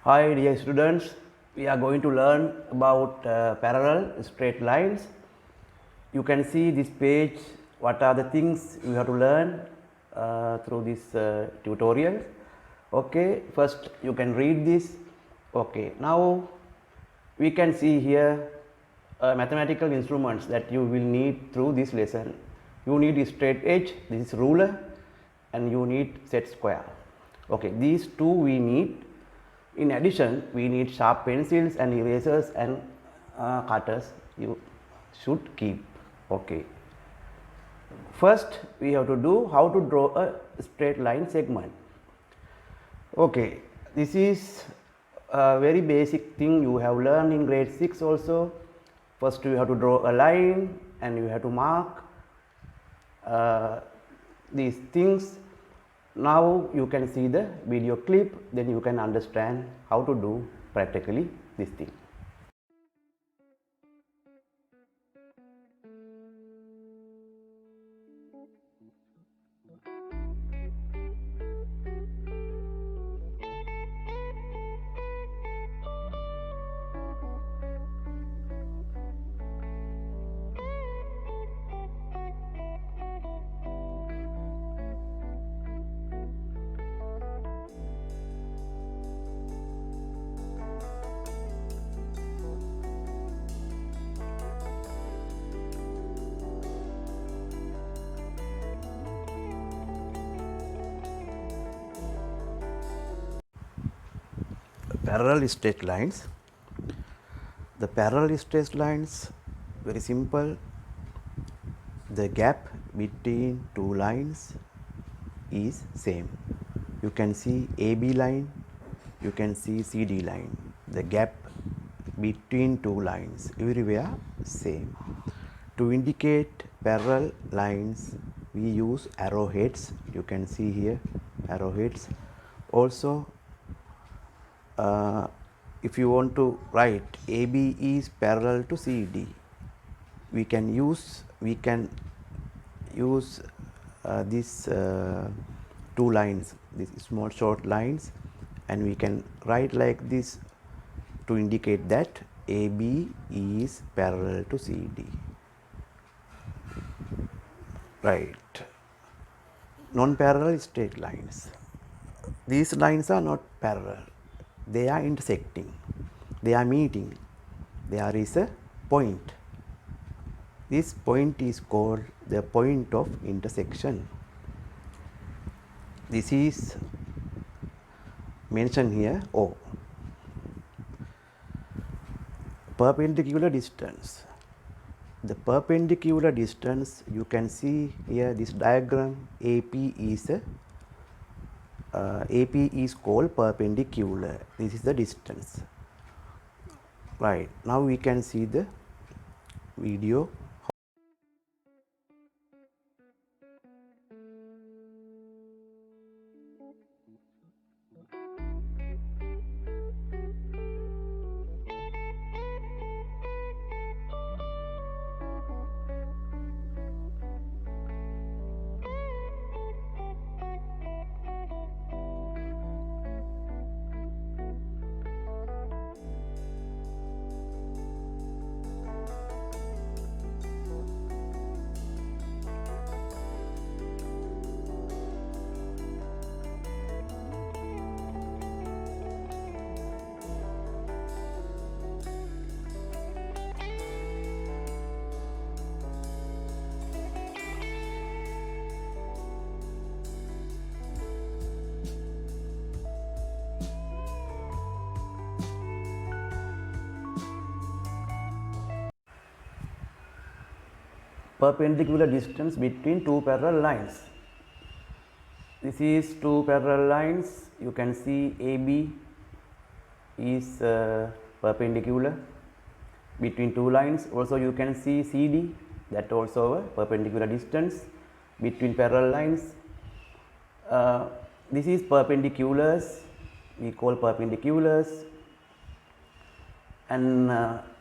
Hi dear students, we are going to learn about parallel straight lines. You can see this page, what are the things you have to learn through this tutorial. Okay, first you can read this. Okay, now we can see here mathematical instruments that you will need through this lesson. You need a straight edge, this is ruler, and you need set square. Okay, these two we need. In addition, we need sharp pencils and erasers and cutters you should keep. Okay. First, we have to do how to draw a straight line segment. Okay, this is a very basic thing you have learned in grade 6 also. First, you have to draw a line and you have to mark these things. Now you can see the video clip, then you can understand how to do practically this thing. Parallel straight lines. The parallel straight lines, very simple. The gap between two lines is same. You can see AB line, you can see CD line. The gap between two lines everywhere same. To indicate parallel lines, we use arrowheads. You can see here arrowheads. Also, if you want to write AB is parallel to CD, we can use these two lines, these small short lines, and we can write like this to indicate that AB is parallel to CD. Right. Non-parallel straight lines. These lines are not parallel. They are intersecting, they are meeting, there is a point. This point is called the point of intersection. This is mentioned here O. Perpendicular distance. The perpendicular distance, you can see here this diagram. AP is called perpendicular. This is the distance. Right. Now we can see the video. Perpendicular distance between two parallel lines. This is two parallel lines. You can see AB is perpendicular between two lines. Also you can see CD, that also a perpendicular distance between parallel lines. This is perpendiculars, we call perpendiculars, and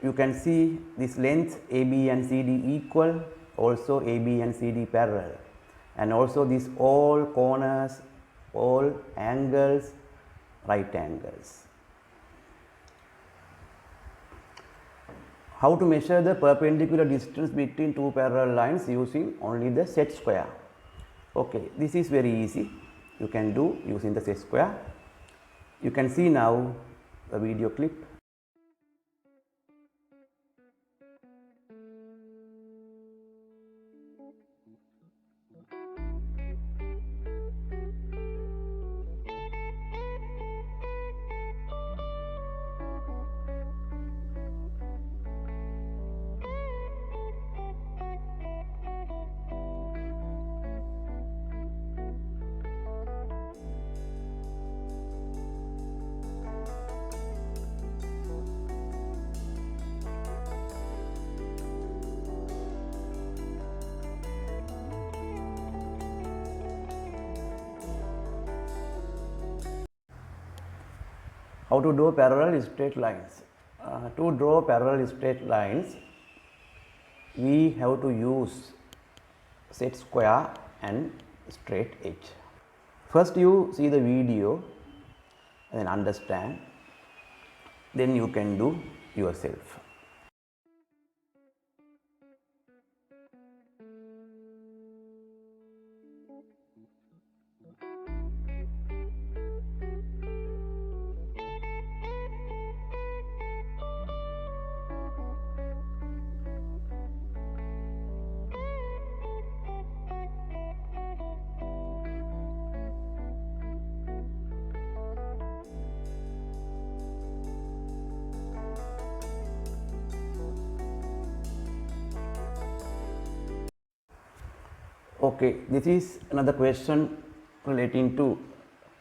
you can see this length AB and CD equal, also AB and CD parallel, and also these all corners, all angles, right angles. How to measure the perpendicular distance between two parallel lines using only the set square. Okay, this is very easy. You can do using the set square. You can see now the video clip. How to draw parallel straight lines? To draw parallel straight lines, we have to use set square and straight edge. First you see the video and then understand, then you can do yourself. Okay, this is another question relating to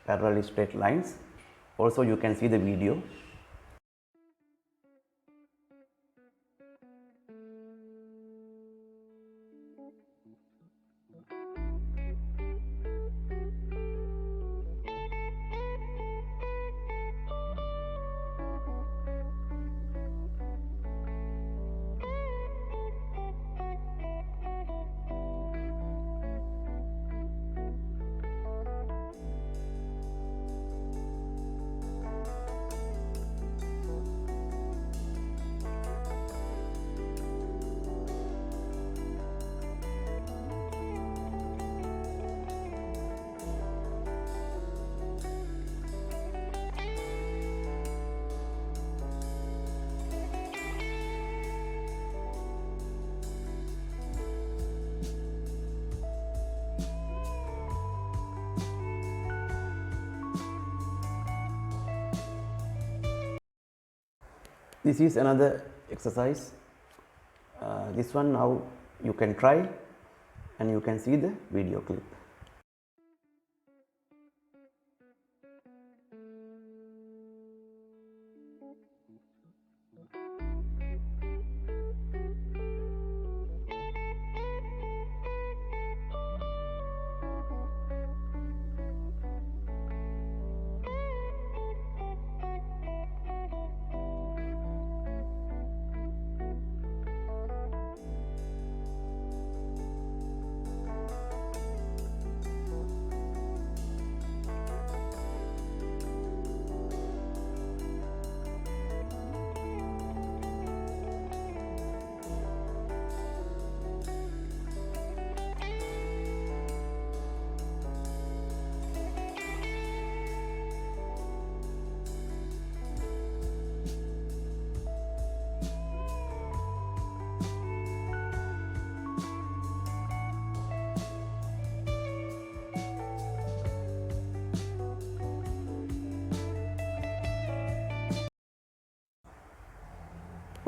parallel straight lines. Also you can see the video. This is another exercise. This one now you can try and you can see the video clip.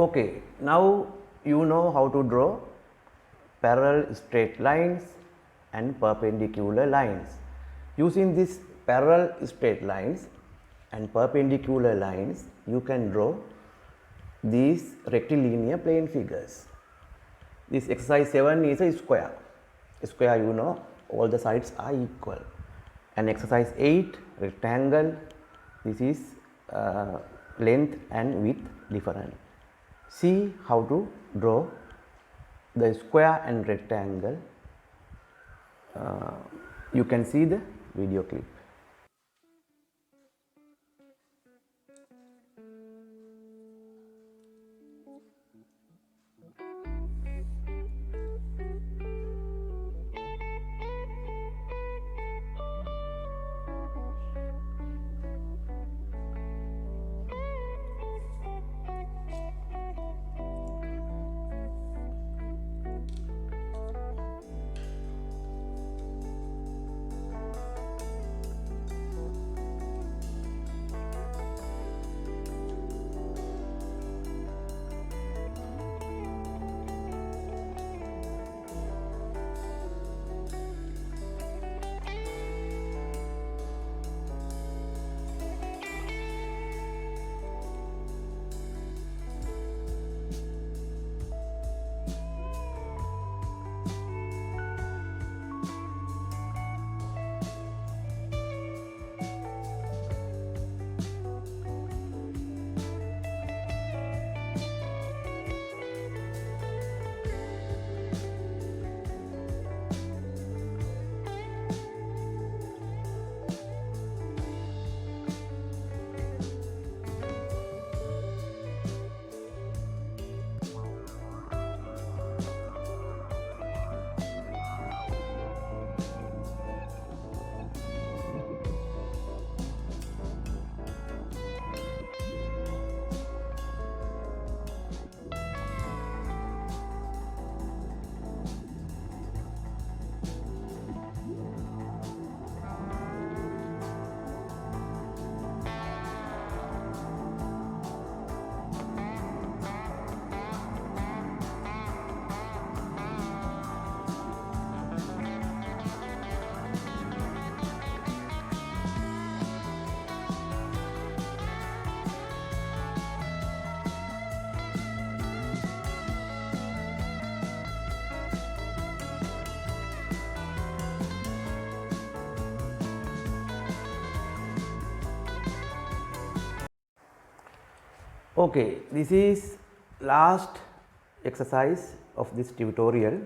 Okay, now you know how to draw parallel straight lines and perpendicular lines. Using these parallel straight lines and perpendicular lines, you can draw these rectilinear plane figures. This exercise 7 is a square. A square, you know, all the sides are equal. And exercise 8, rectangle, this is length and width different. See how to draw the square and rectangle. You can see the video clip. Okay, this is last exercise of this tutorial.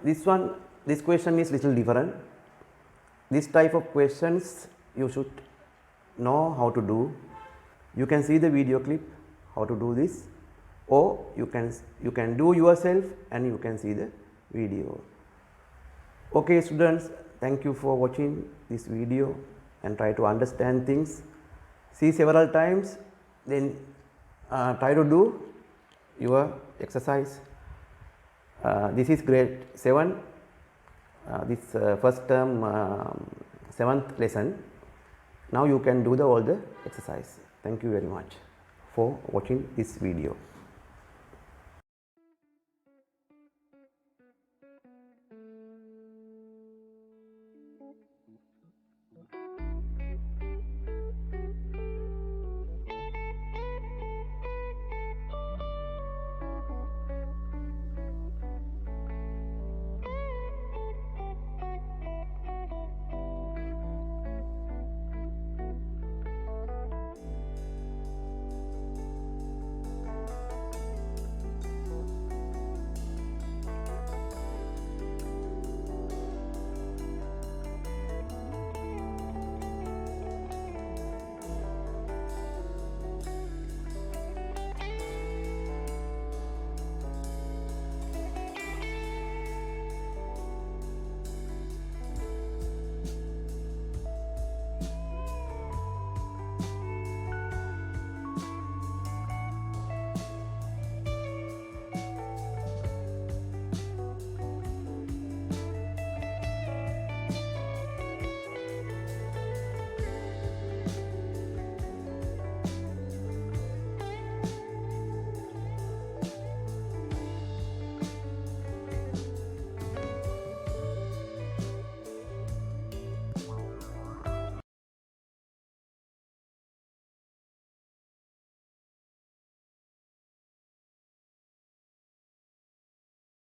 This question is little different. This type of questions you should know how to do. You can see the video clip how to do this, or you can do yourself and you can see the video. Okay students, thank you for watching this video and try to understand things. See several times, then try to do your exercise. This is grade 7, this first term 7th lesson. Now you can do all the exercise. Thank you very much for watching this video.